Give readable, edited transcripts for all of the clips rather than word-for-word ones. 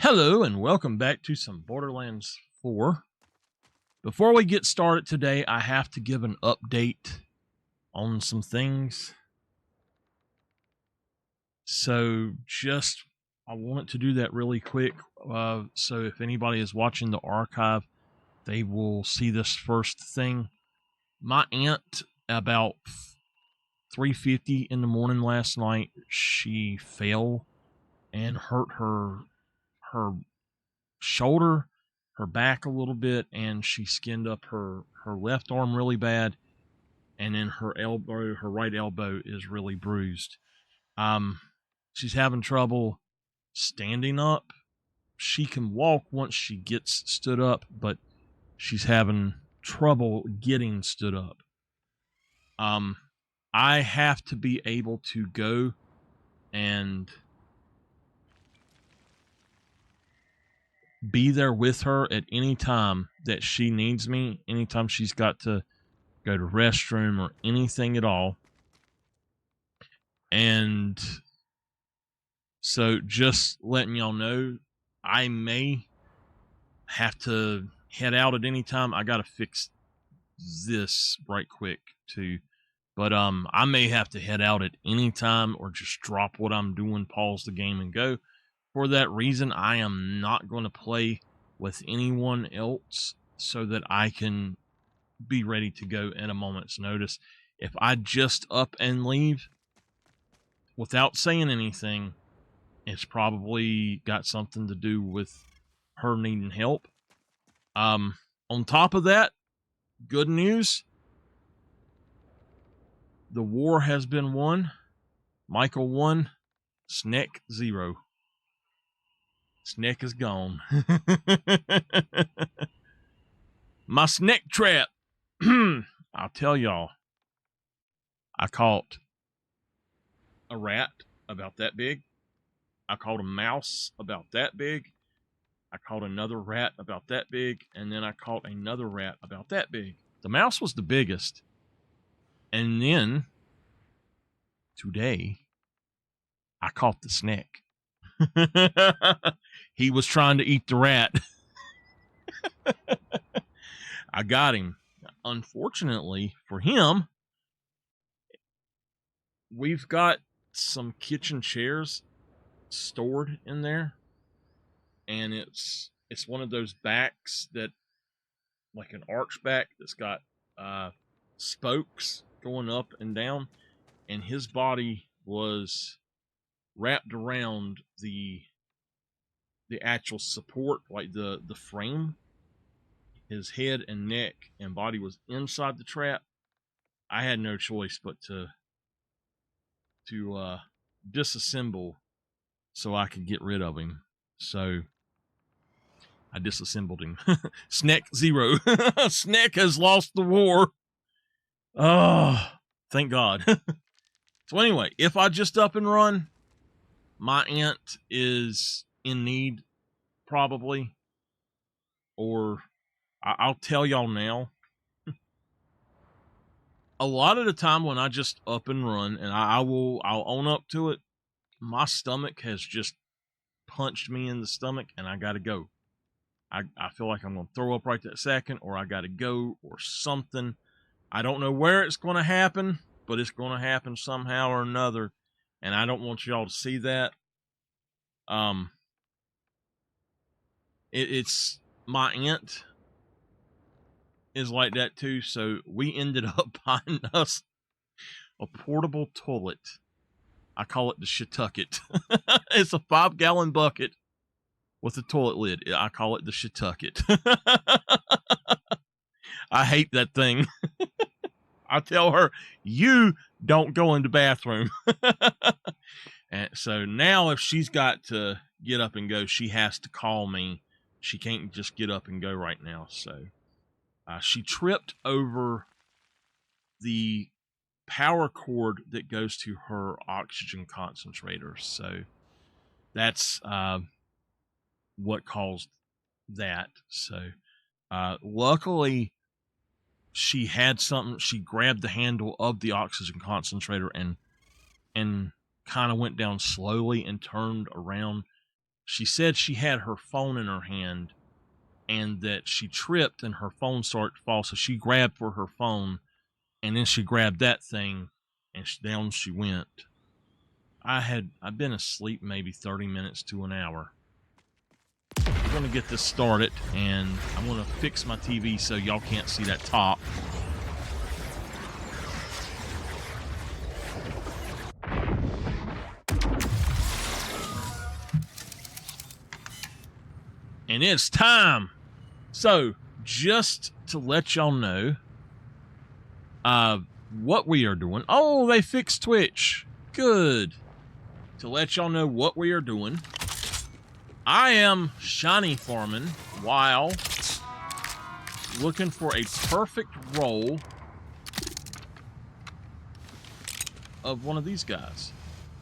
Hello and welcome back to some Borderlands 4. Before we get started today, I have to give an update on some things. So I wanted to do that really quick. So if anybody is watching the archive, they will see this first thing. My aunt, about 3:50 in the morning last night, she fell and hurt her shoulder, her back a little bit, and she skinned up her left arm really bad, and then her right elbow is really bruised. She's having trouble standing up. She can walk once she gets stood up, but she's having trouble getting stood up. I have to be able to go and be there with her at any time that she needs me, anytime she's got to go to restroom or anything at all. And so just letting y'all know, I may have to head out at any time. I got to fix this right quick too. But I may have to head out at any time or just drop what I'm doing, pause the game and go. For that reason, I am not going to play with anyone else so that I can be ready to go at a moment's notice. If I just up and leave without saying anything, it's probably got something to do with her needing help. On top of that, good news. The war has been won. Michael 1, Sneck 0. Sneck is gone. My Sneck trap. I'll tell y'all. I caught a rat about that big. I caught a mouse about that big. I caught another rat about that big. And then I caught another rat about that big. The mouse was the biggest. And then, today, I caught the Sneck. He was trying to eat the rat. I got him. Unfortunately for him, we've got some kitchen chairs stored in there, and it's one of those backs that, like an arch back that's got spokes going up and down, and his body was wrapped around the actual support, like the frame. His head and neck and body was inside the trap. I had no choice but to disassemble so I could get rid of him. So I disassembled him. Sneck 0. Sneck has lost the war. Oh, thank God. So anyway, if I just up and run, my aunt is in need, probably. Or I'll tell y'all now. A lot of the time when I just up and run, and I'll own up to it, my stomach has just punched me in the stomach, and I gotta go. I feel like I'm gonna throw up right that second, or I gotta go, or something. I don't know where it's gonna happen, but it's gonna happen somehow or another, and I don't want y'all to see that. It's my aunt is like that too, so we ended up buying us a portable toilet. I call it the Shitucket. It's a 5-gallon bucket with a toilet lid. I call it the Shitucket. I hate that thing. I tell her, you don't go in the bathroom. And so now if she's got to get up and go, she has to call me. She can't just get up and go right now. So she tripped over the power cord that goes to her oxygen concentrator. So that's what caused that. So luckily she had something. She grabbed the handle of the oxygen concentrator and kind of went down slowly and turned around She said she had her phone in her hand and that she tripped and her phone started to fall. So she grabbed for her phone and then she grabbed that thing and down she went. I've been asleep maybe 30 minutes to an hour. I'm going to get this started and I'm going to fix my TV so y'all can't see that top. And it's time. So, just to let y'all know what we are doing. Oh, they fixed Twitch. Good. To let y'all know what we are doing. I am shiny farming while looking for a perfect roll of one of these guys.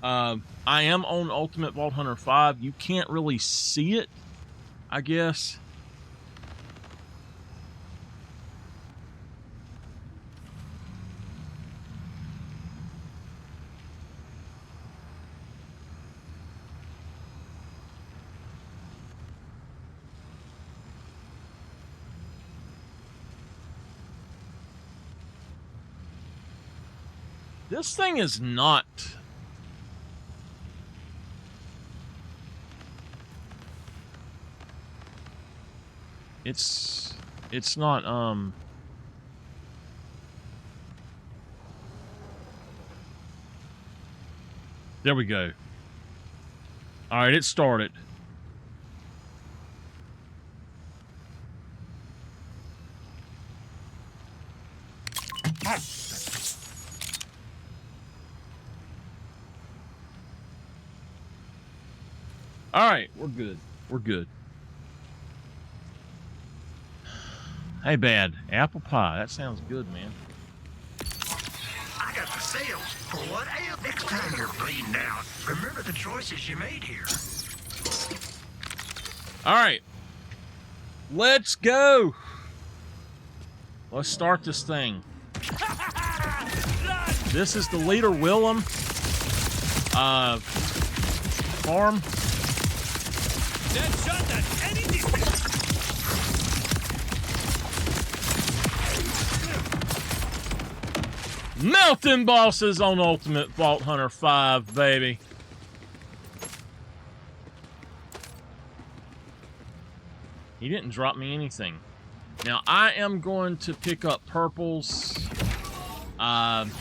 I am on Ultimate Vault Hunter 5. You can't really see it, I guess. This thing is not... It's not, There we go. Alright, it started. Alright, we're good. We're good. Hey, Bad. Apple pie. That sounds good, man. I got the sales for what else? Next time you're bleeding out, remember the choices you made here. Alright. Let's go. Let's start this thing. This is the leader, Willem. Farm. Melting bosses on Ultimate Vault Hunter 5, baby. He didn't drop me anything. Now, I am going to pick up purples and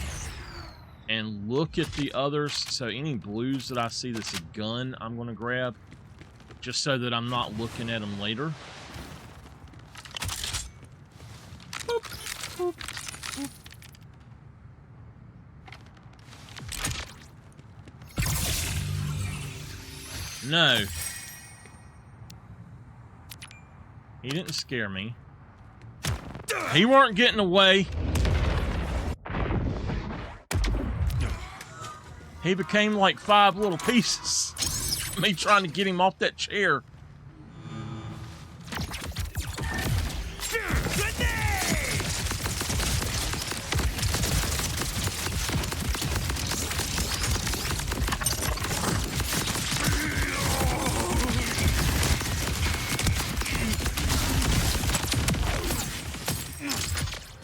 look at the others. So any blues that I see that's a gun, I'm going to grab. Just so that I'm not looking at them later. Boop, boop, boop. No. He didn't scare me. He weren't getting away. He became like 5 little pieces. Me trying to get him off that chair.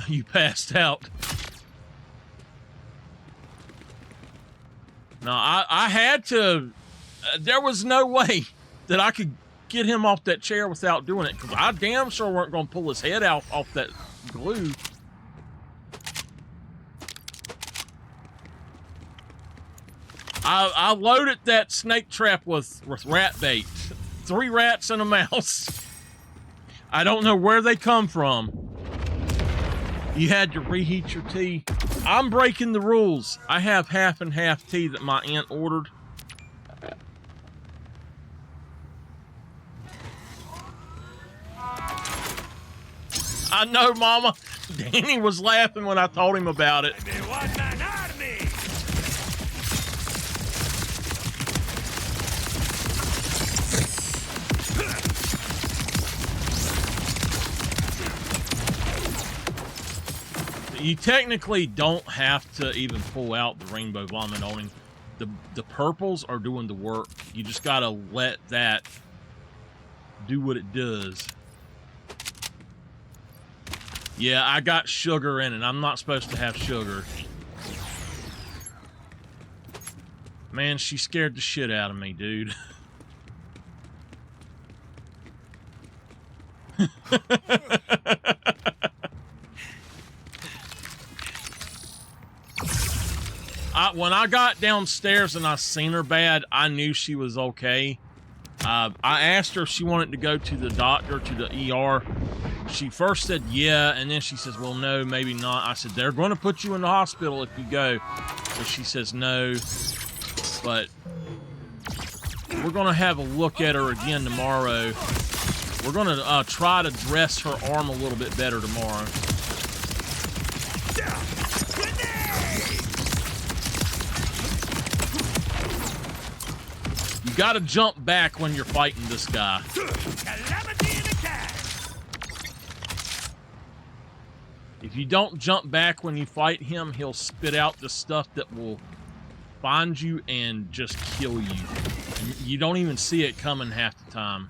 You passed out. No, I had to... there was no way that I could get him off that chair without doing it, because I damn sure weren't going to pull his head out off that glue. I loaded that snake trap with rat bait. 3 rats and a mouse. I don't know where they come from. You had to reheat your tea. I'm breaking the rules. I have half and half tea that my aunt ordered. I know, Mama. Danny was laughing when I told him about it. You technically don't have to even pull out the rainbow vomit on him. The purples are doing the work. You just gotta let that do what it does. Yeah, I got sugar in it. I'm not supposed to have sugar. Man, she scared the shit out of me, dude. When I got downstairs and I seen her bad, I knew she was okay. I asked her if she wanted to go to the doctor, to the ER. She first said yeah, and then she says, well, no, maybe not. I said, they're going to put you in the hospital if you go. So she says no, but we're going to have a look at her again tomorrow. We're going to try to dress her arm a little bit better tomorrow. You got to jump back when you're fighting this guy. If you don't jump back when you fight him, he'll spit out the stuff that will find you and just kill you. And you don't even see it coming half the time.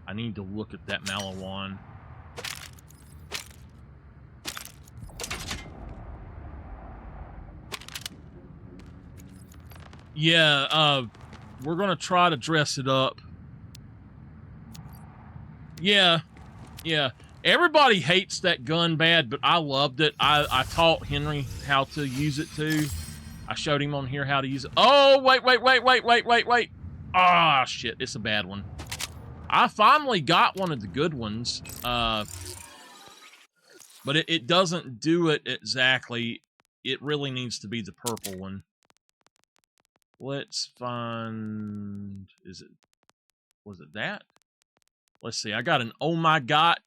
I need to look at that Malawan. Yeah, we're gonna try to dress it up. Yeah. Everybody hates that gun bad, but I loved it. I taught Henry how to use it too. I showed him on here how to use it. Oh, wait. Ah, shit, it's a bad one. I finally got one of the good ones, but it doesn't do it exactly. It really needs to be the purple one. Let's find... Was it that? Let's see, I got an oh my god.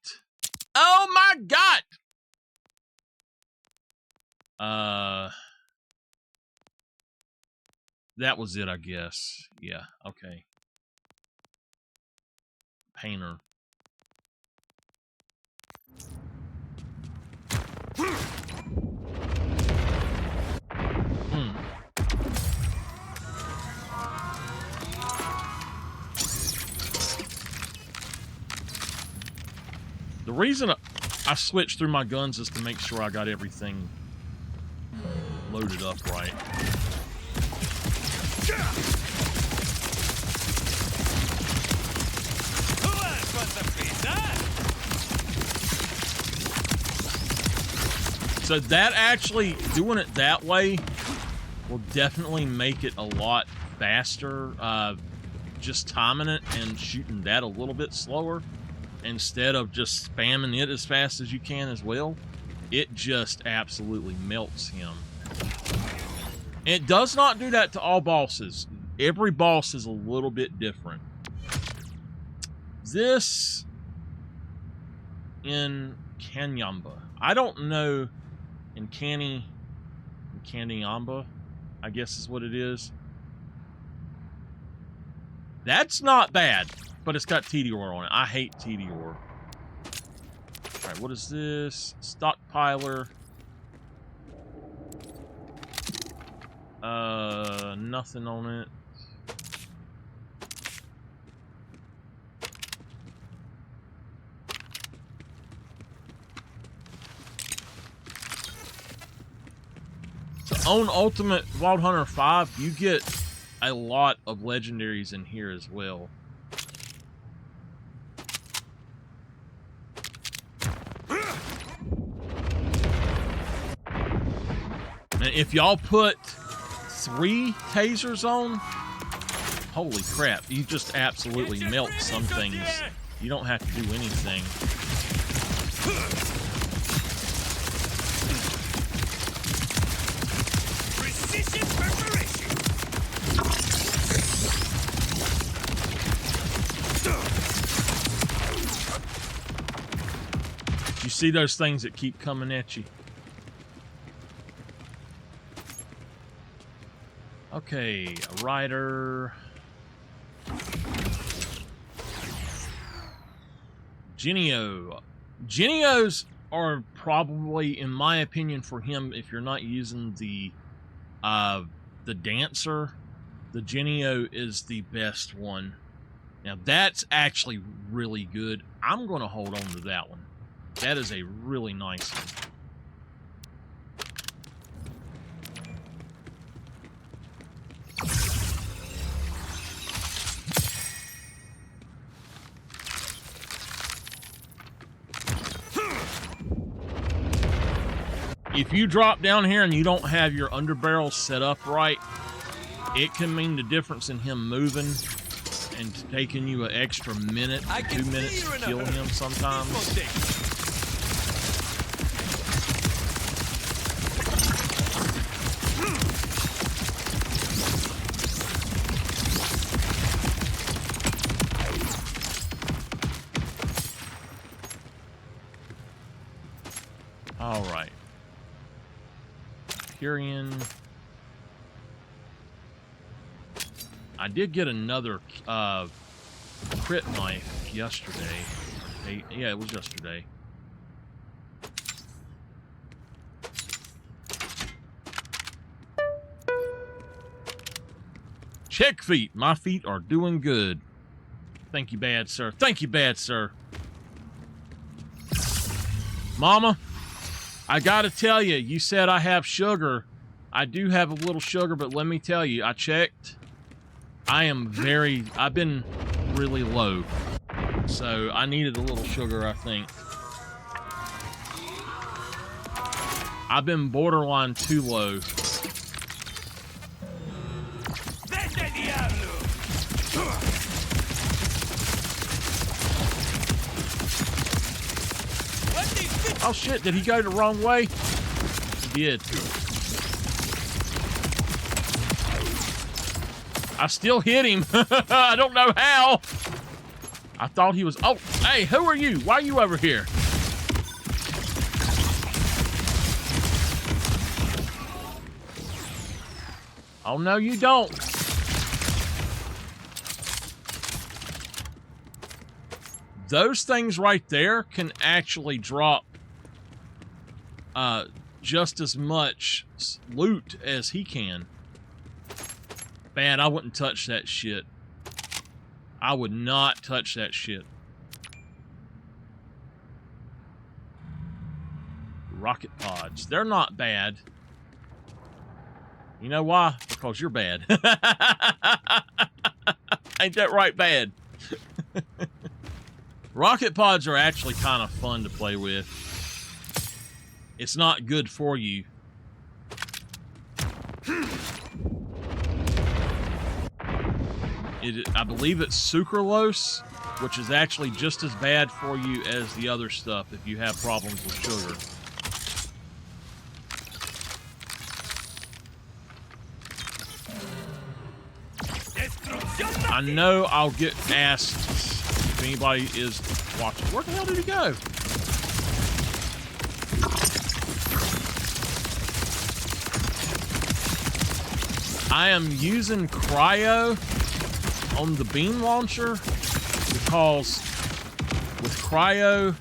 Oh my god! That was it, I guess. Yeah, okay. Painter. The reason I switched through my guns is to make sure I got everything loaded up right. So that actually, doing it that way will definitely make it a lot faster. Just timing it and shooting that a little bit slower instead of just spamming it as fast as you can as well. It just absolutely melts him. It does not do that to all bosses. Every boss is a little bit different. This in Kanyamba. I don't know in Kanyamba, I guess is what it is. That's not bad, but it's got TDR on it. I hate TDR. Alright, what is this? Stockpiler. Nothing on it. So on Ultimate Wild Hunter 5, you get a lot of legendaries in here as well. And if y'all put 3 tasers on, holy crap, you just absolutely melt some things. You don't have to do anything. Precision perforation. You see those things that keep coming at you? Okay, a rider. Genio. Genio's are probably, in my opinion, for him, if you're not using the dancer, the Genio is the best one. Now that's actually really good. I'm going to hold on to that one. That is a really nice one. If you drop down here and you don't have your underbarrel set up right, it can mean the difference in him moving and taking you an extra minute to 2 minutes to kill him sometimes. All right. Kyrian. I did get another crit knife yesterday. Yeah, it was yesterday. Check feet. My feet are doing good. Thank you, bad sir. Thank you, bad sir. Mama, I gotta tell you, you said I have sugar. I do have a little sugar, but let me tell you, I checked. I've been really low. So I needed a little sugar, I think. I've been borderline too low. Oh shit, did he go the wrong way? He did. I still hit him. I don't know how. I thought he was... Oh, hey, who are you? Why are you over here? Oh, no, you don't. Those things right there can actually drop just as much loot as he can. Man, I wouldn't touch that shit. I would not touch that shit. Rocket pods. They're not bad. You know why? Because you're bad. Ain't that right, bad? Rocket pods are actually kind of fun to play with. It's not good for you. I believe it's sucralose, which is actually just as bad for you as the other stuff if you have problems with sugar. I know I'll get asked if anybody is watching. Where the hell did he go? I am using cryo on the beam launcher because with cryo,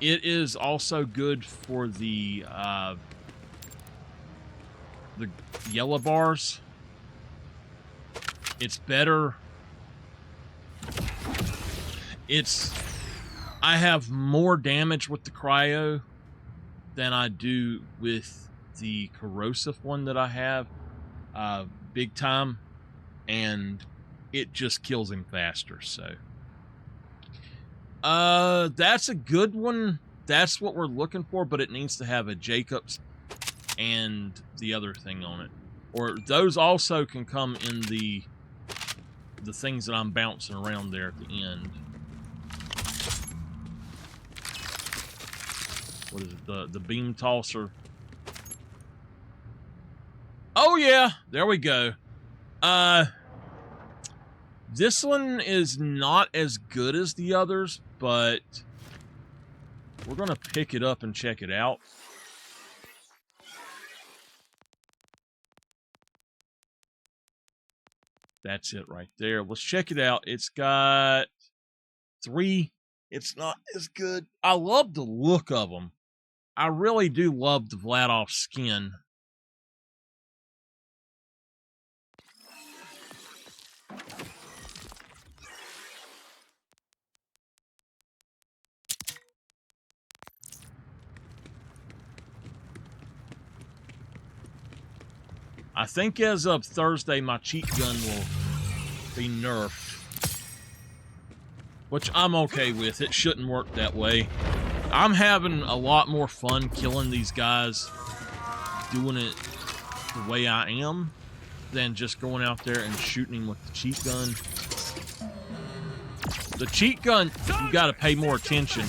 it is also good for the yellow bars. It's better. I have more damage with the cryo than I do with the corrosive one that I have, big time, and it just kills him faster. So that's a good one. That's what we're looking for, but it needs to have a Jacobs and the other thing on it. Or those also can come in the things that I'm bouncing around there at the end. What is it? The beam tosser. Oh yeah, there we go. This one is not as good as the others, but we're gonna pick it up and check it out. That's it right there. Let's check it out. It's got 3. It's not as good. I love the look of them. I really do love the Vladov skin. I think as of Thursday, my cheat gun will be nerfed, which I'm okay with. It shouldn't work that way. I'm having a lot more fun killing these guys, doing it the way I am, than just going out there and shooting him with the cheat gun. The cheat gun, you gotta pay more attention.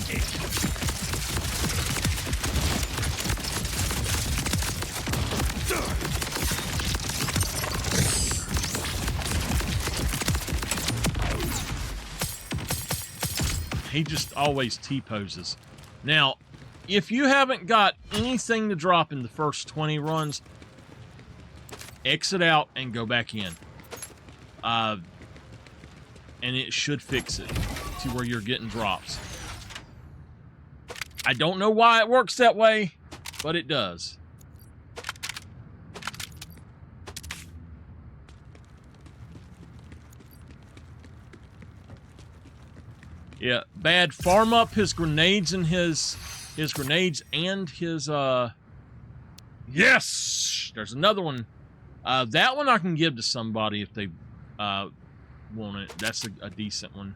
He just always T-poses. Now, if you haven't got anything to drop in the first 20 runs, exit out and go back in. And it should fix it to where you're getting drops. I don't know why it works that way, but it does. Yeah, bad. Farm up his grenades and his grenades and his yes! There's another one. That one I can give to somebody if they want it. That's a decent one.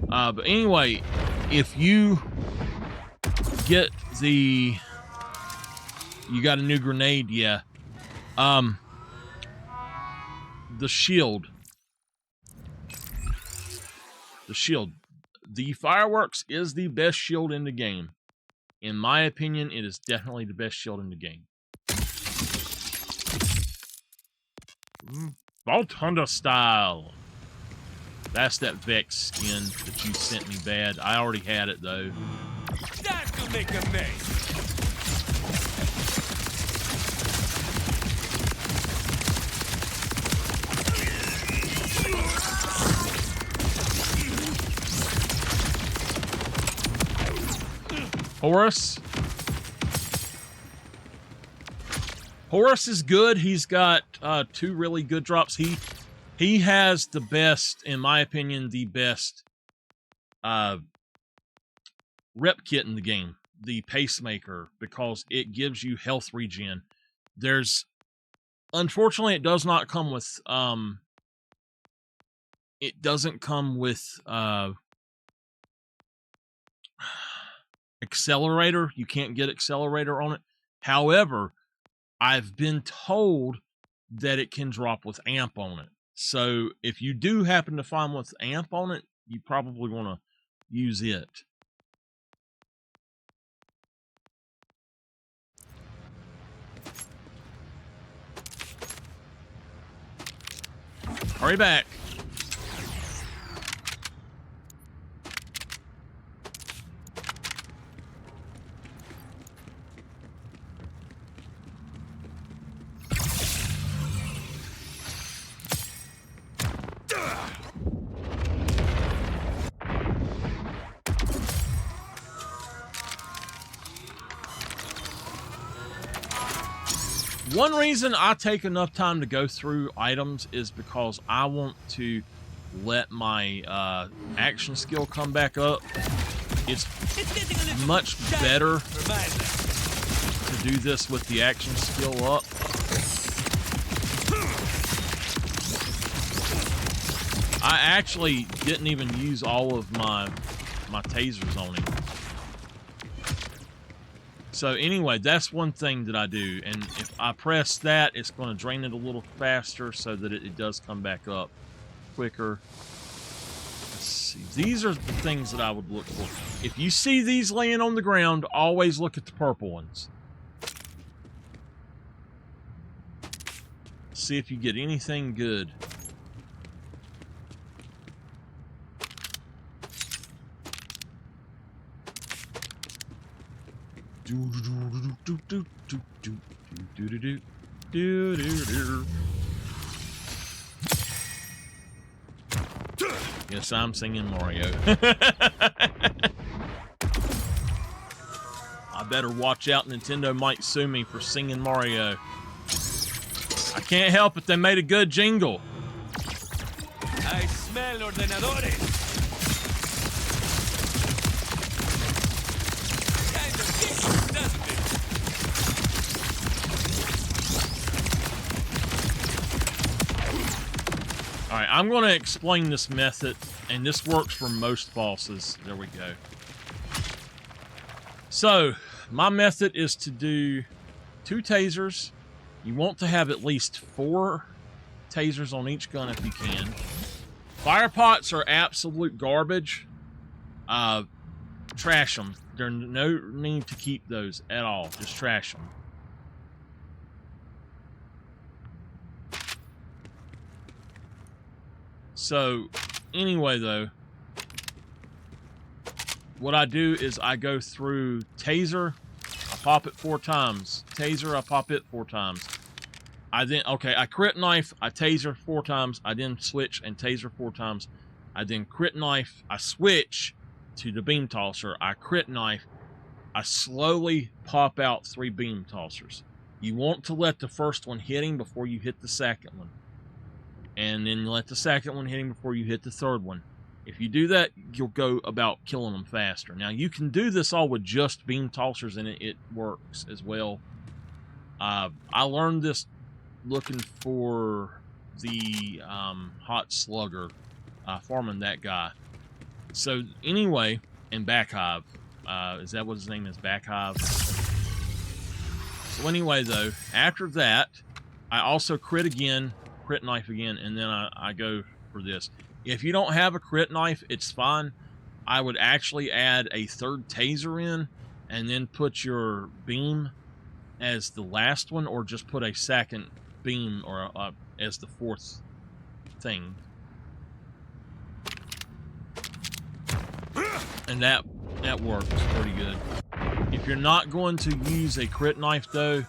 But anyway, if you get the you got a new grenade, yeah. The shield. The shield. The fireworks is the best shield in the game. In my opinion, it is definitely the best shield in the game. Vault Hunter style. That's that Vex skin that you sent me bad. I already had it though. Time to make a mess. Horus. Horus is good. He's got 2 really good drops. He has the best, in my opinion, the best rep kit in the game, the Pacemaker, because it gives you health regen. Unfortunately, it does not come with it doesn't come with accelerator. You can't get accelerator on it. However, I've been told that it can drop with amp on it. So if you do happen to find with amp on it, you probably want to use it. Hurry back. One reason I take enough time to go through items is because I want to let my action skill come back up. It's much better to do this with the action skill up. I actually didn't even use all of my tasers on him. So anyway, that's one thing that I do, and if I press that, it's going to drain it a little faster so that it does come back up quicker. Let's see. These are the things that I would look for. If you see these laying on the ground, always look at the purple ones. See if you get anything good. Yes, I'm singing Mario. better watch out. Nintendo might sue me for singing Mario. I can't help it. They made a good jingle. I smell ordenadores. Kind of kicks, doesn't it? Alright, I'm going to explain this method, and this works for most bosses. There we go. So, my method is to do 2 tasers. You want to have at least 4 tasers on each gun if you can. Fire pots are absolute garbage. Trash them. There's no need to keep those at all. Just trash them. So, anyway though, what I do is I go through taser, I pop it 4 times. Taser, I pop it 4 times. I crit knife, I taser 4 times. I then switch and taser 4 times. I then crit knife, I switch to the beam tosser. I crit knife, I slowly pop out 3 beam tossers. You want to let the first one hit him before you hit the second one. And then let the second one hit him before you hit the third one. If you do that, you'll go about killing them faster. Now, you can do this all with just beam tossers, and it works as well. I learned this looking for the Hot Slugger, farming that guy. So, anyway, and Backhive. Is that what his name is? Backhive? So, anyway, though, after that, I also crit again, crit knife again, and then I go for this. If you don't have a crit knife, it's fine. I would actually add a 3rd taser in and then put your beam as the last one, or just put a 2nd beam or as the 4th thing. And that works pretty good. If you're not going to use a crit knife though,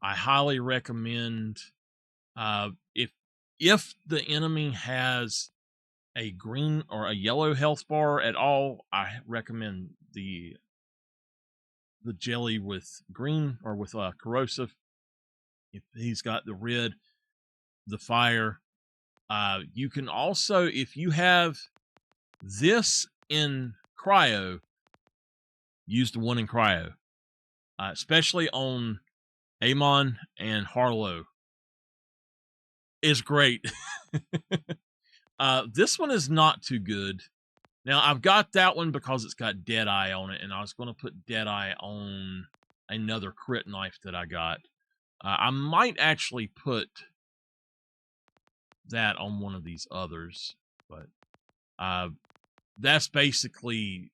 I highly recommend if the enemy has a green or a yellow health bar at all, I recommend the jelly with green or with corrosive. If he's got the red, the fire. You can also, if you have this in cryo, use the one in cryo, especially on Amon and Harlow. Is great. This one is not too good. Now, I've got that one because it's got Deadeye on it, and I was going to put Deadeye on another crit knife that I got. I might actually put that on one of these others, but that's basically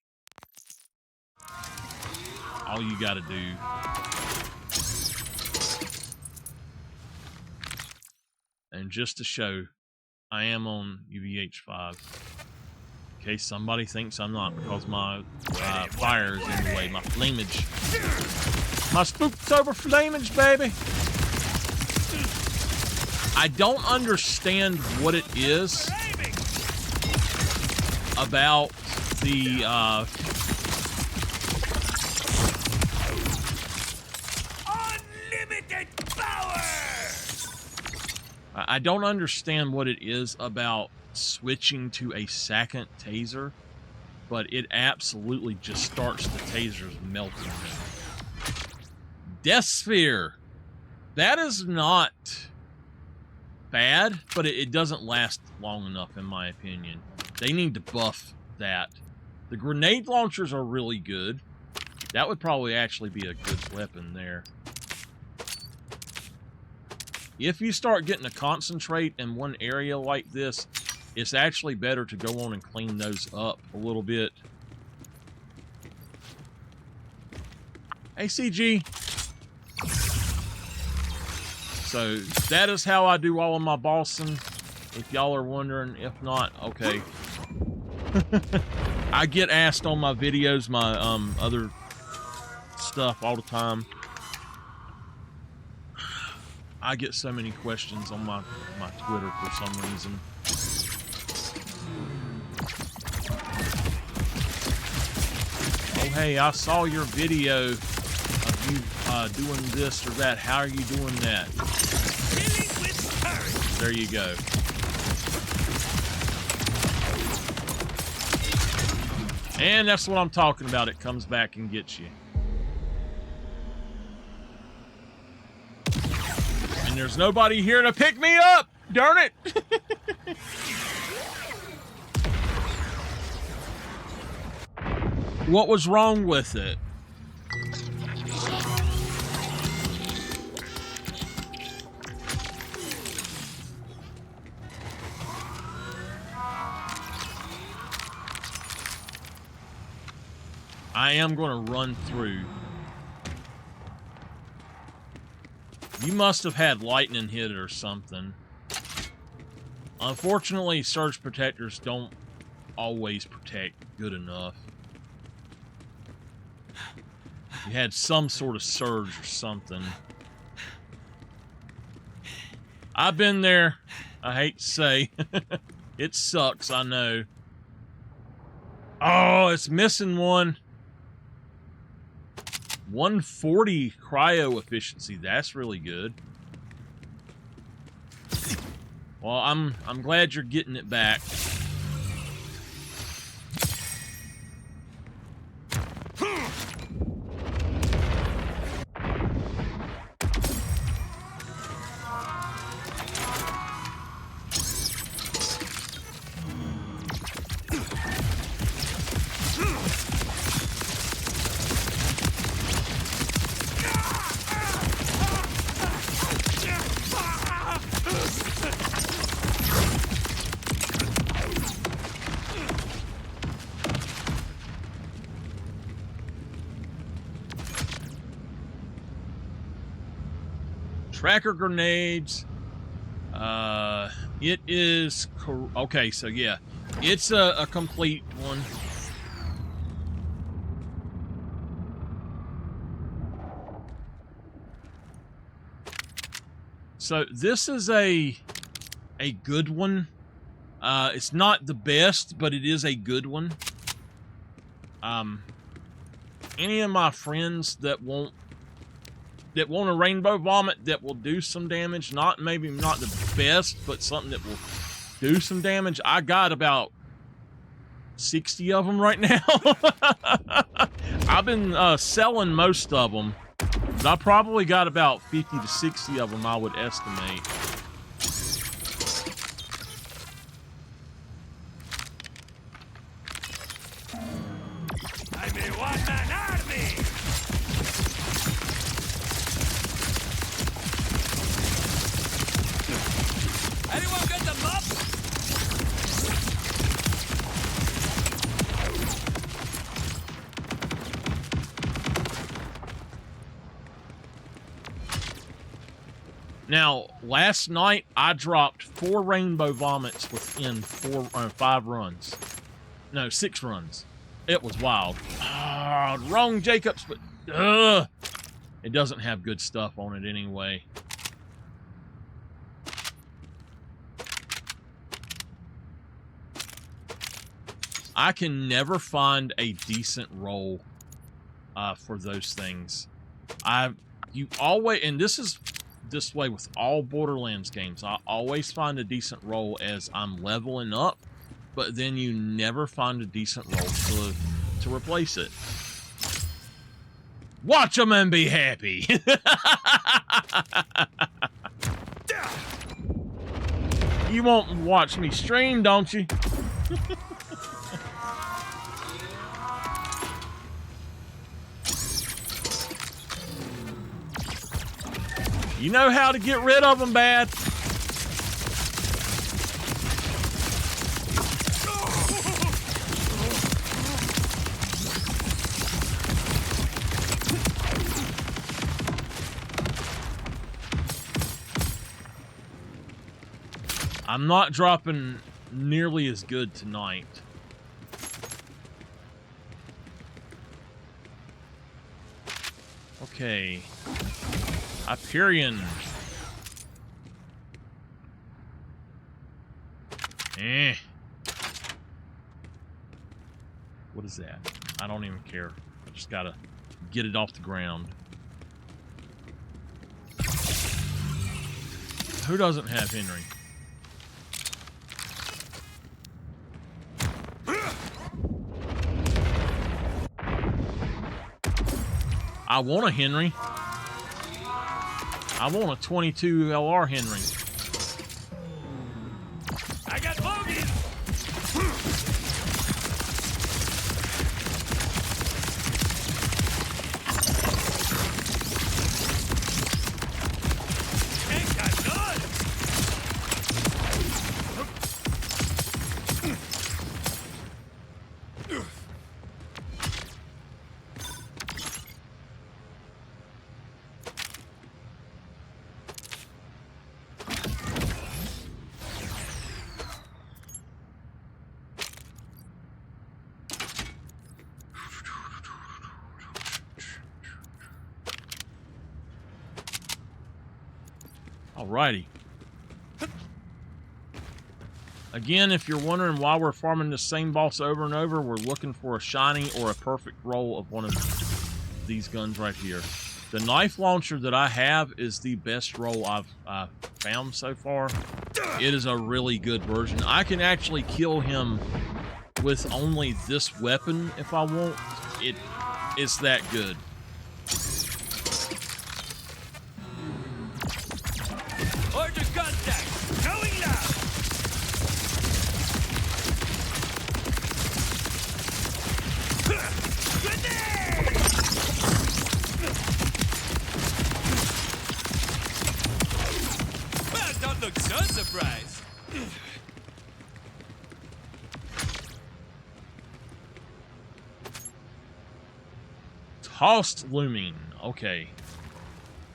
all you got to do. And just to show, I am on UVH5. In case somebody thinks I'm not, because my fire is in the way. My flamage. My Spooktober flamage, baby! I don't understand what it is about the Unlimited power! I don't understand what it is about switching to a 2nd taser, but it absolutely just starts the tasers melting. Death Sphere. That is not bad, but it doesn't last long enough, in my opinion. They need to buff that. The grenade launchers are really good. That would probably actually be a good weapon there. If you start getting a concentrate in one area like this, it's actually better to go on and clean those up a little bit. Hey, CG. So, that is how I do all of my bossing. If y'all are wondering, if not, okay. I get asked on my videos, my other stuff all the time. I get so many questions on my Twitter for some reason. Oh hey, I saw your video of you doing this or that. How are you doing that? Killing with courage. There you go. And that's what I'm talking about. It comes back and gets you. And there's nobody here to pick me up! Darn it! What was wrong with it? I am going to run through. You must have had lightning hit it or something. Unfortunately, surge protectors don't always protect good enough. You had some sort of surge or something. I've been there. I hate to say. It sucks, I know. Oh, it's missing one. 140 cryo efficiency. That's really good. Well, I'm glad you're getting it back. Tracker grenades. It is okay. So yeah, it's a complete one. So this is a good one. It's not the best, but it is a good one. Any of my friends that want a rainbow vomit that will do some damage, maybe not the best, but something that will do some damage. I got about 60 of them right now. I've been selling most of them, but I probably got about 50 to 60 of them, I would estimate. I'm a one-man army. Anyone get the mop? Now, last night I dropped 4 rainbow vomits within 5 runs. No, 6 runs. It was wild. Wrong Jacobs, but it doesn't have good stuff on it anyway. I can never find a decent roll for those things. You always, and this is this way with all Borderlands games, I always find a decent roll as I'm leveling up, but then you never find a decent roll to replace it. Watch them and be happy. You won't watch me stream, don't you? You know how to get rid of them bad. I'm not dropping nearly as good tonight. Okay. Hyperion. What is that? I don't even care. I just gotta get it off the ground. Who doesn't have Henry? I want a Henry. I want a 22 LR Henry. I got bogeys! Ain't got none! Alrighty. Again, if you're wondering why we're farming the same boss over and over, we're looking for a shiny or a perfect roll of one of these guns right here. The knife launcher that I have is the best roll I've found so far. It is a really good version. I can actually kill him with only this weapon if I want. It's that good. Order contact! Going now! Grenade! Well, don't look so surprised. Tossed looming. Okay.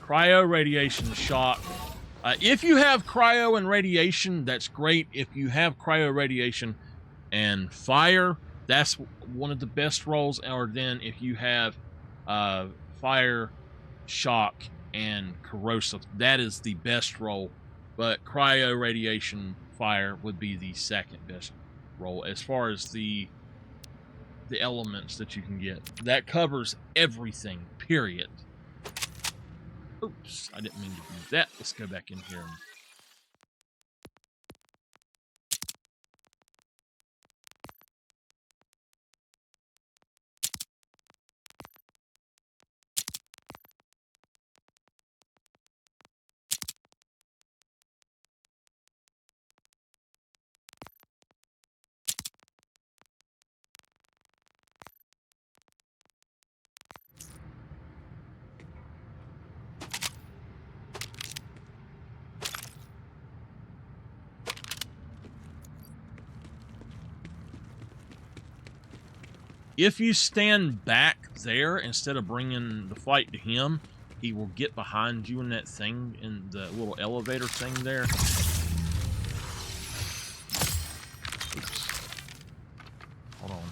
Cryo radiation shock. If you have cryo and radiation, that's great. If you have cryo radiation and fire, that's one of the best rolls. Or then if you have fire, shock, and corrosive, that is the best roll. But cryo, radiation, fire would be the second best roll as far as the elements that you can get. That covers everything, period. Oops, I didn't mean to do that. Let's go back in here. If you stand back there instead of bringing the fight to him, he will get behind you in that thing, in the little elevator thing there. Oops. Hold on.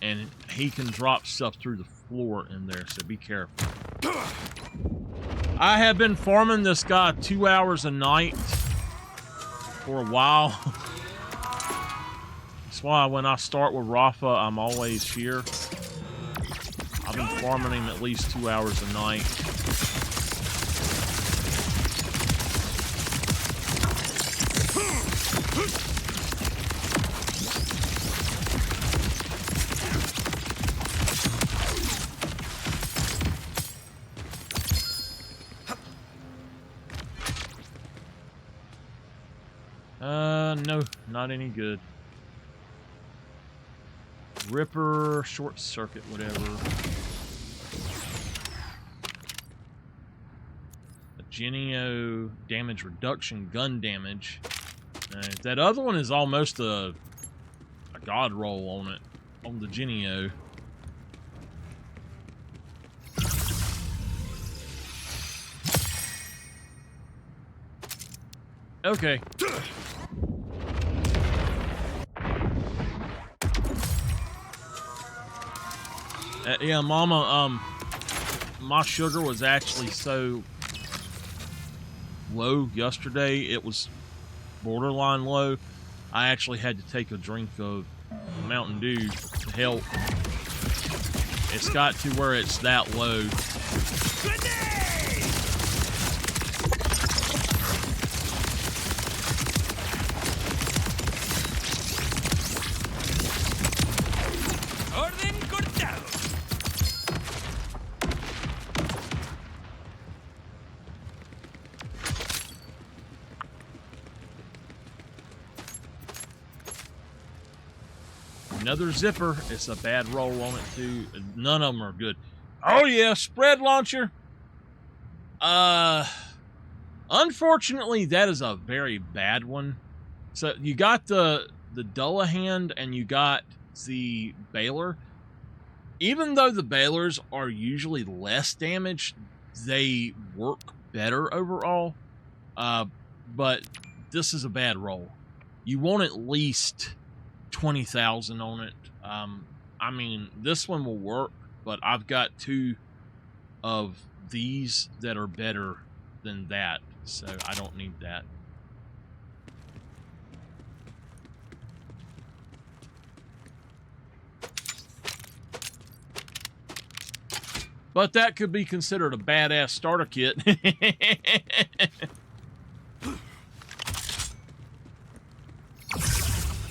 And he can drop stuff through the floor in there, so be careful. I have been farming this guy 2 hours a night for a while. That's why when I start with Rafa, I'm always here. I've been farming him at least 2 hours a night. No, not any good. Ripper, short circuit, whatever. A Genio damage reduction, gun damage. That other one is almost a god roll on it, on the Genio. Okay. Yeah, Mama, my sugar was actually so low yesterday. It was borderline low. I actually had to take a drink of Mountain Dew to help. It's got to where it's that low. Grenade! Orden cortado. Another zipper. It's a bad roll on it too. None of them are good. Oh yeah, spread launcher. Unfortunately, that is a very bad one. So you got the Dullahan and you got the Baylor. Even though the Baylors are usually less damage, they work better overall. But this is a bad roll. You want at least 20,000 on it. I mean, this one will work, but I've got two of these that are better than that, so I don't need that. But that could be considered a badass starter kit.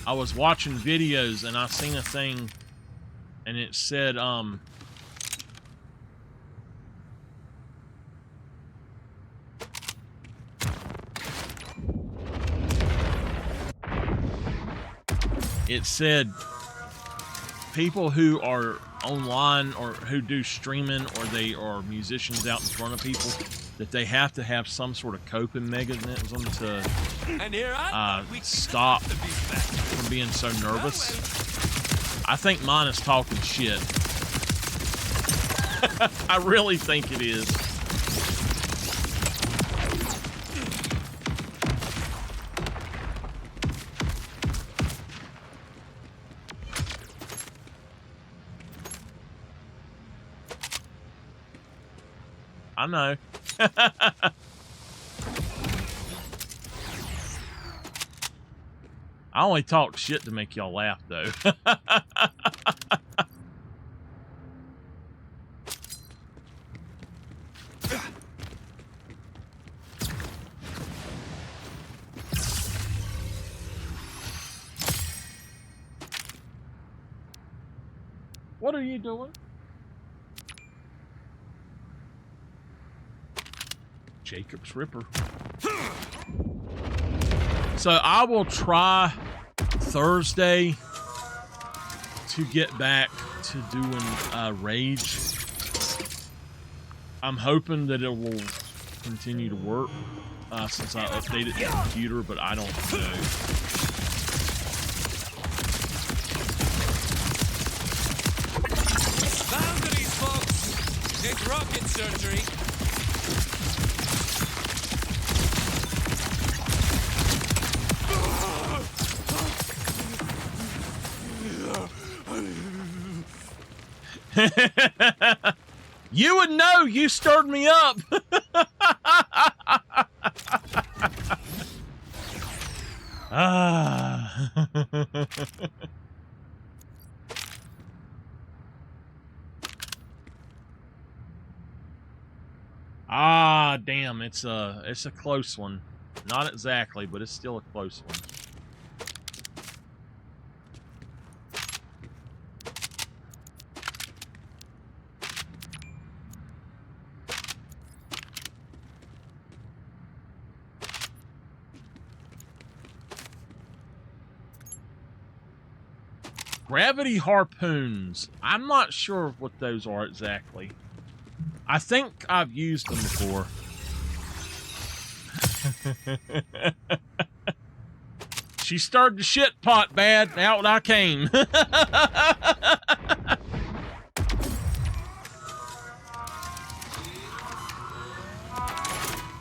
I was watching videos and I seen a thing and it said, it said people who are online or who do streaming or they are musicians out in front of people, that they have to have some sort of coping mechanism to And here stop from being so nervous. I think mine is talking shit. I really think it is. I know. I only talk shit to make y'all laugh, though. What are you doing? Jacob's Ripper. So I will try Thursday to get back to doing Rage. I'm hoping that it will continue to work since I updated the computer, but I don't know. Boundaries, folks. Take rocket surgery. You would know. You stirred me up. Damn, it's a close one. Not exactly, but it's still a close one. Gravity harpoons. I'm not sure what those are exactly. I think I've used them before. She stirred the shit pot bad. Out I came.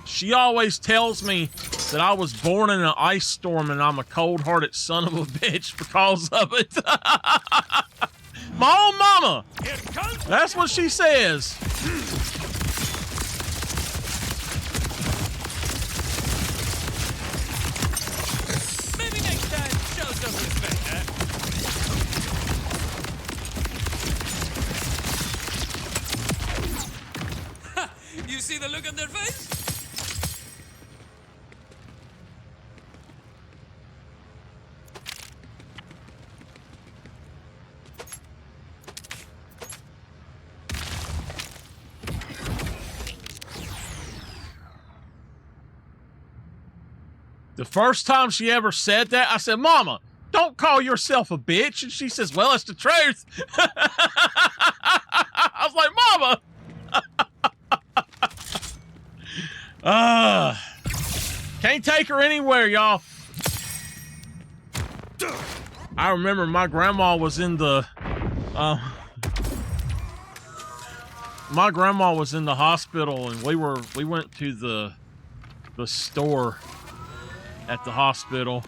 She always tells me that I was born in an ice storm and I'm a cold-hearted son of a bitch because of it. My own mama. That's what she says. Maybe next time, show some respect, huh? You see the look on their face? The first time she ever said that, I said, Mama, don't call yourself a bitch. And she says, well, it's the truth. I was like, Mama. Can't take her anywhere, y'all. I remember my grandma was in the my grandma was in the hospital, and we went to the store at the hospital.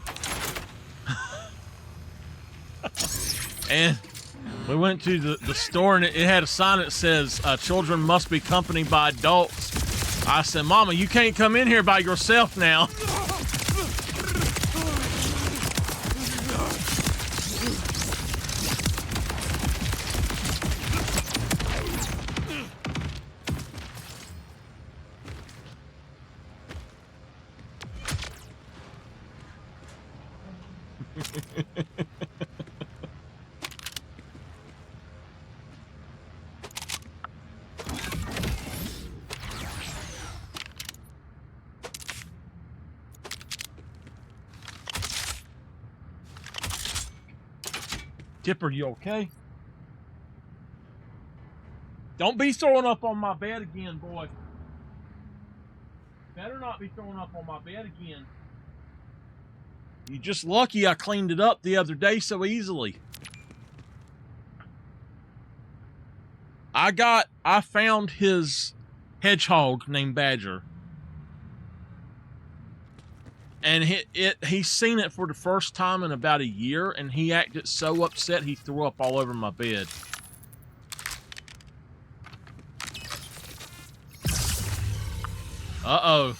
And we went to the store, and it had a sign that says, children must be accompanied by adults. I said, Mama, you can't come in here by yourself now. Tipper, you okay? Don't be throwing up on my bed again, boy. Better not be throwing up on my bed again. You're just lucky I cleaned it up the other day so easily. I found his hedgehog named Badger. And he's seen it for the first time in about a year, and he acted so upset he threw up all over my bed. Uh-oh.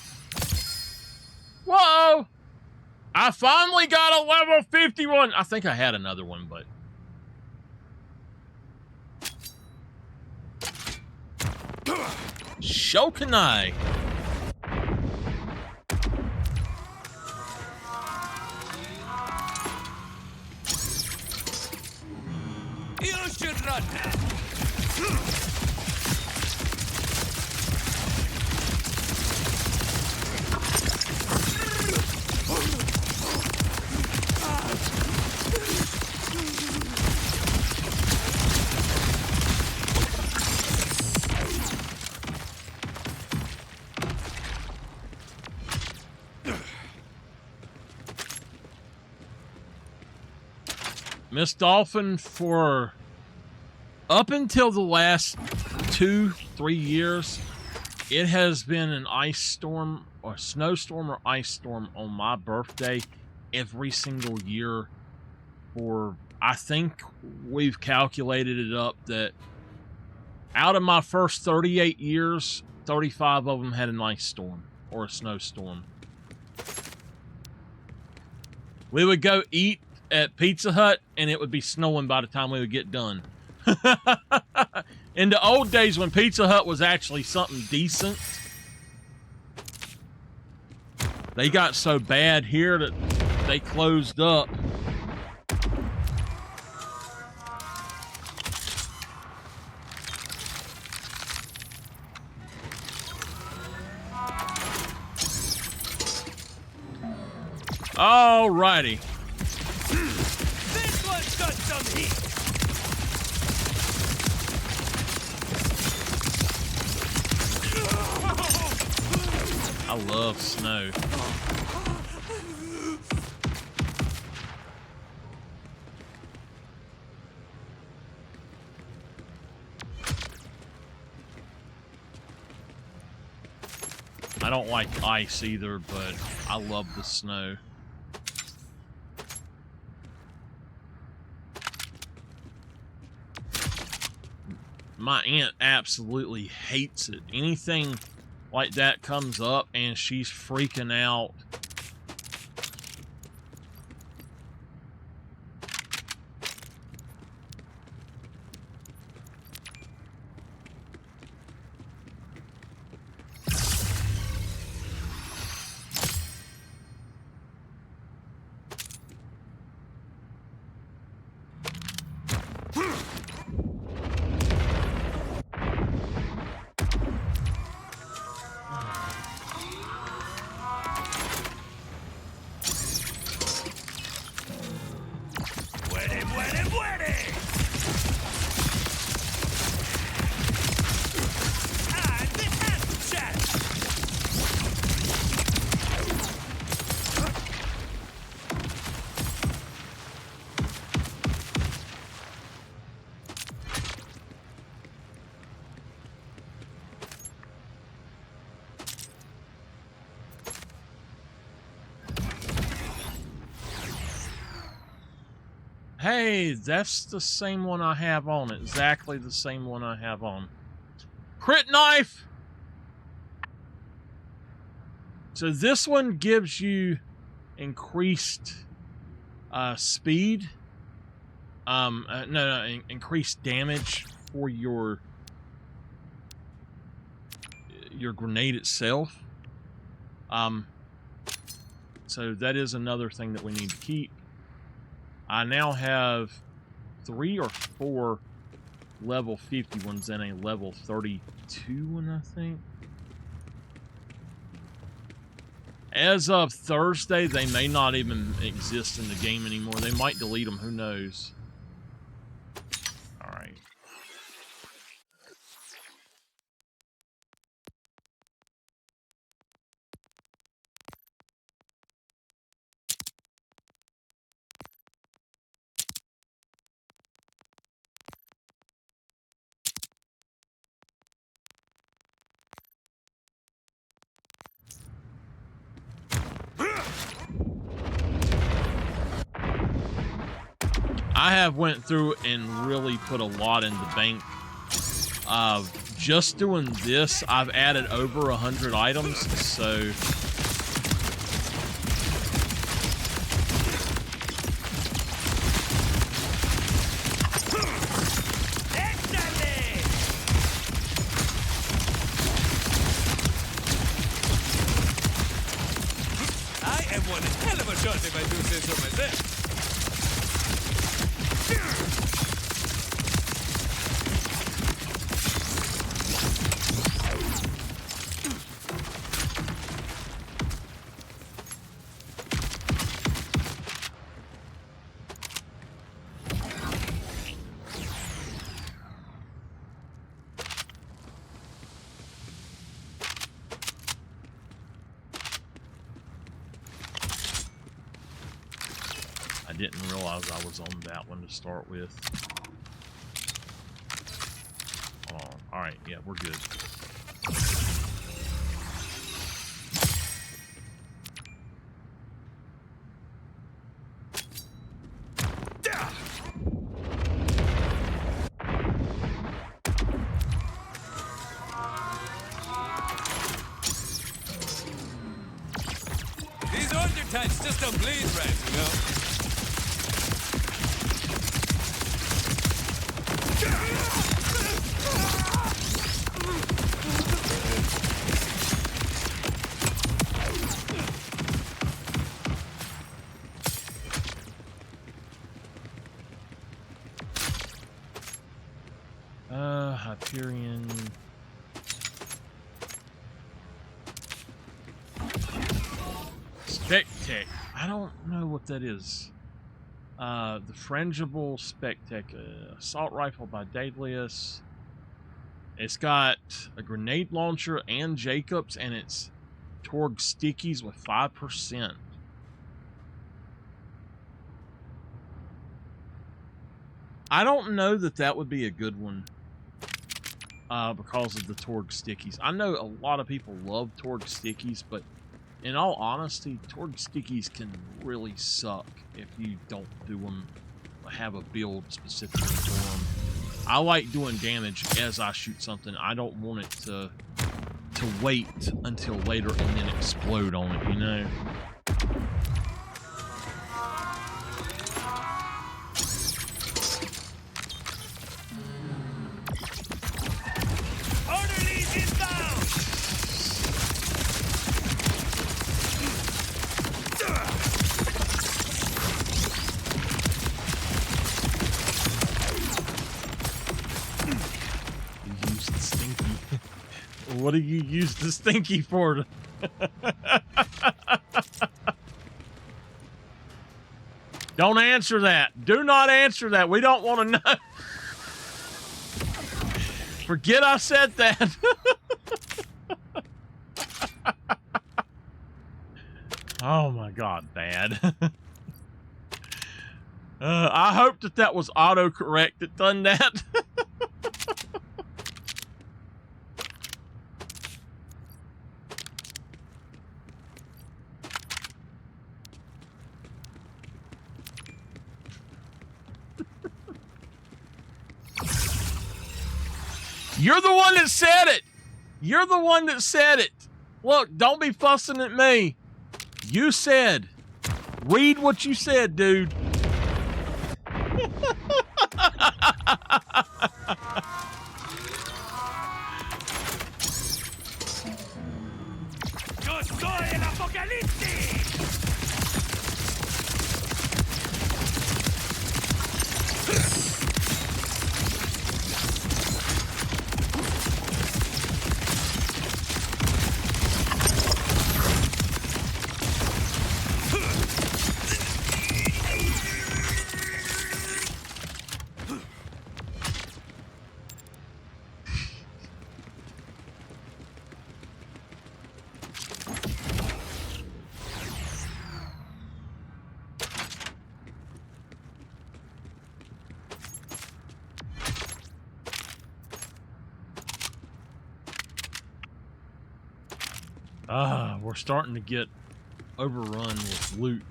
Whoa! I finally got a level 51. I think I had another one, but... Shokunai. You should run. Miss Dolphin, for up until the last 2-3 years, it has been an ice storm or snowstorm or ice storm on my birthday every single year. For, I think we've calculated it up that out of my first 38 years, 35 of them had an ice storm or a snowstorm. We would go eat at Pizza Hut, and it would be snowing by the time we would get done. In the old days when Pizza Hut was actually something decent, they got so bad here that they closed up. Alrighty. This one's got some heat. I love snow. I don't like ice either, but I love the snow. My aunt absolutely hates it. Anything like that comes up and she's freaking out. Hey, that's the same one I have on. Exactly the same one I have on. Crit knife! So this one gives you increased speed. Increased damage for your grenade itself. So that is another thing that we need to keep. I now have 3 or 4 level 50 ones and a level 32 one, I think. As of Thursday, they may not even exist in the game anymore. They might delete them, who knows. Alright. I have went through and really put a lot in the bank. Just doing this, I've added over 100 items, so... I am one hell of a shot if I do say so myself. I didn't realize I was on that one to start with. Hold on. Alright, yeah, we're good. These order types just don't bleed right, you know? Hyperion. Spectec. I don't know what that is. The Frangible Spectec. Assault rifle by Daedalus. It's got a grenade launcher and Jacobs, and it's Torg stickies with 5%. I don't know that that would be a good one because of the Torg stickies. I know a lot of people love Torg stickies, but in all honesty, Torg stickies can really suck if you don't do them, have a build specifically for them. I like doing damage as I shoot something. I don't want it to wait until later and then explode on it, you know? Orderlies inbound! You use the stinky. What do you use the stinky for? Don't answer that. Do not answer that. We don't want to know. Forget I said that. Oh my god, Dad. I hope that was autocorrect that done that. You're the one that said it. You're the one that said it. Look, don't be fussing at me. You said. Read what you said, dude. Yo soy el apocalipsis. We're starting to get overrun with loot.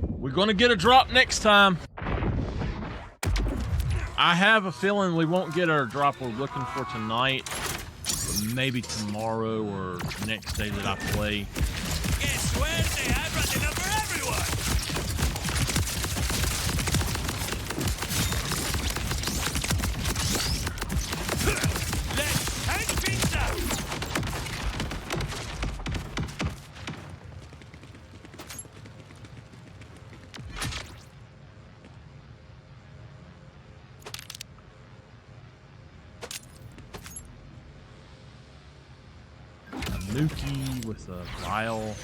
We're gonna get a drop next time. I have a feeling we won't get our drop we're looking for tonight, but maybe tomorrow or next day that I play. Que suerte, I brought enough for everyone. Let's take things out. Nuki with a vial.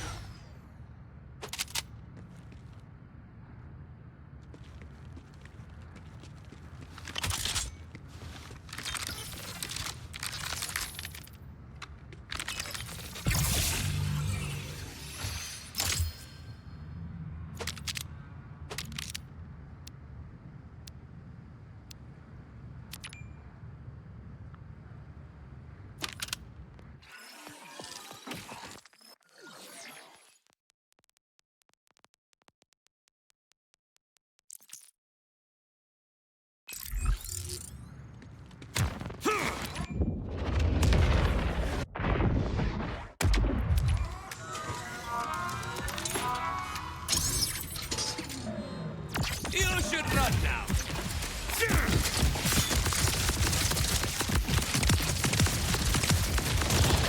You should run now.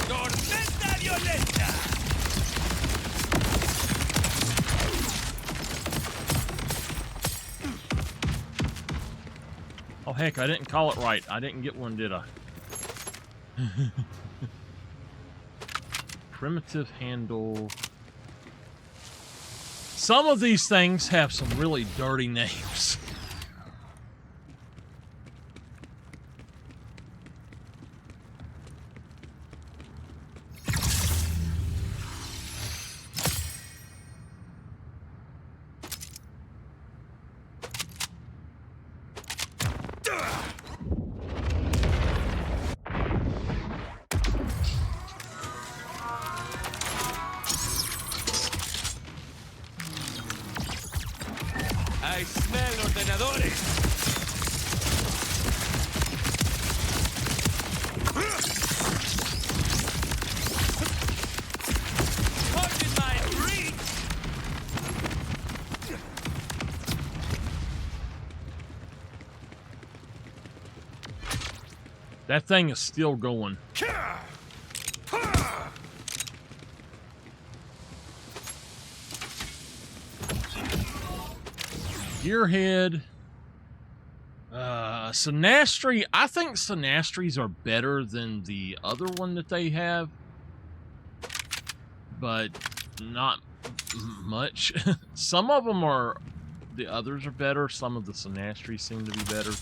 Tormenta violenta. Oh heck, I didn't call it right. I didn't get one, did I? Primitive handle. Some of these things have some really dirty names. I smell ordenadores. Pardon my reach. That thing is still going. Gearhead. Sinastri. I think Sinastris are better than the other one that they have. But not much. Some of them are... The others are better. Some of the Sinastris seem to be better.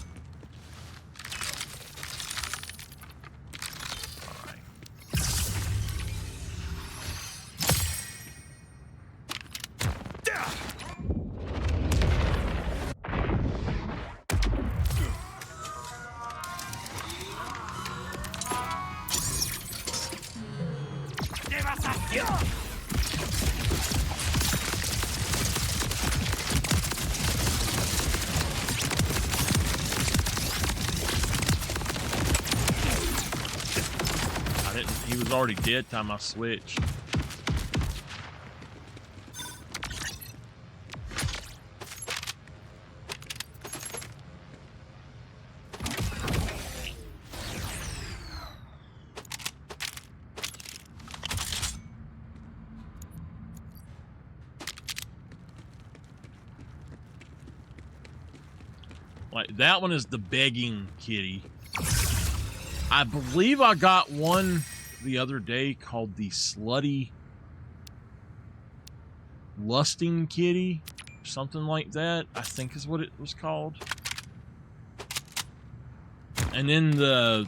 already dead time I switched. Like, that one is the begging kitty. I believe I got one the other day called the slutty lusting kitty. Something like that, I think is what it was called. And then the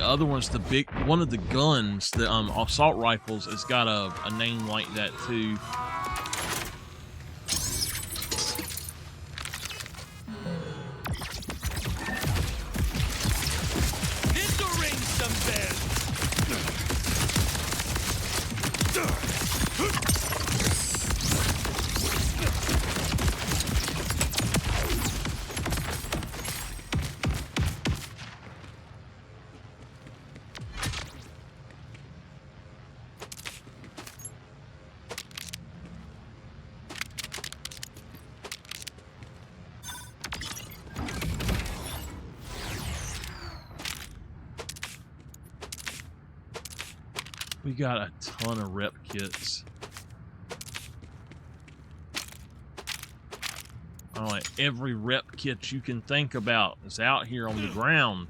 other one's the big one of the guns, the assault rifles, has got a name like that too. We got a ton of rep kits. Like every rep kit you can think about is out here on the ground.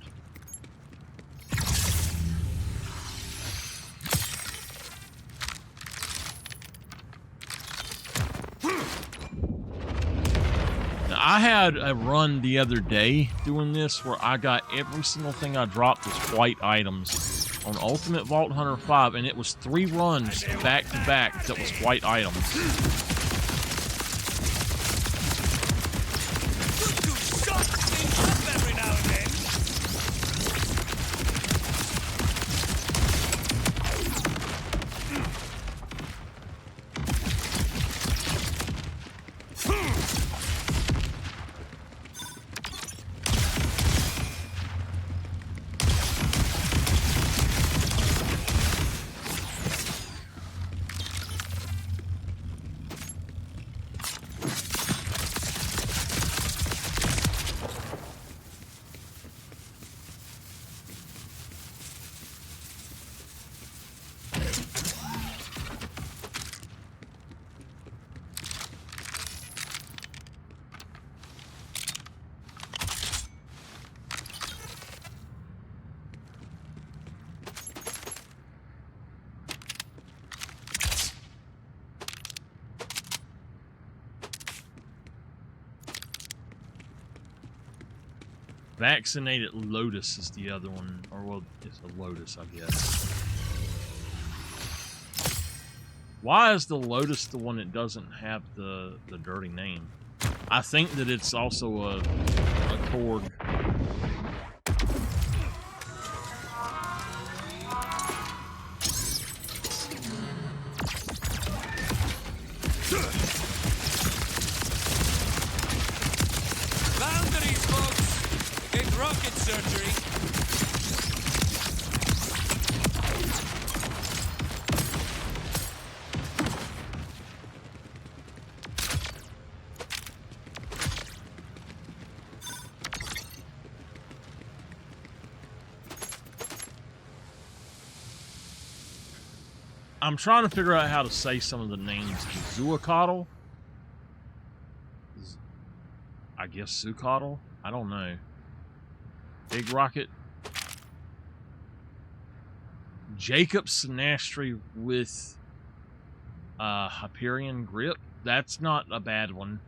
Now, I had a run the other day doing this where I got every single thing I dropped was white items on Ultimate Vault Hunter 5, and it was 3 runs back to back that was white items. Vaccinated Lotus is the other one, or well, it's a Lotus, I guess. Why is the Lotus the one that doesn't have the dirty name? I think that it's also a Torg. Boundaries, folks! It's rocket surgery. I'm trying to figure out how to say some of the names. Zuacotl? I guess Zucotl? I don't know. Big Rocket. Jacob Sinastri with Hyperion Grip. That's not a bad one.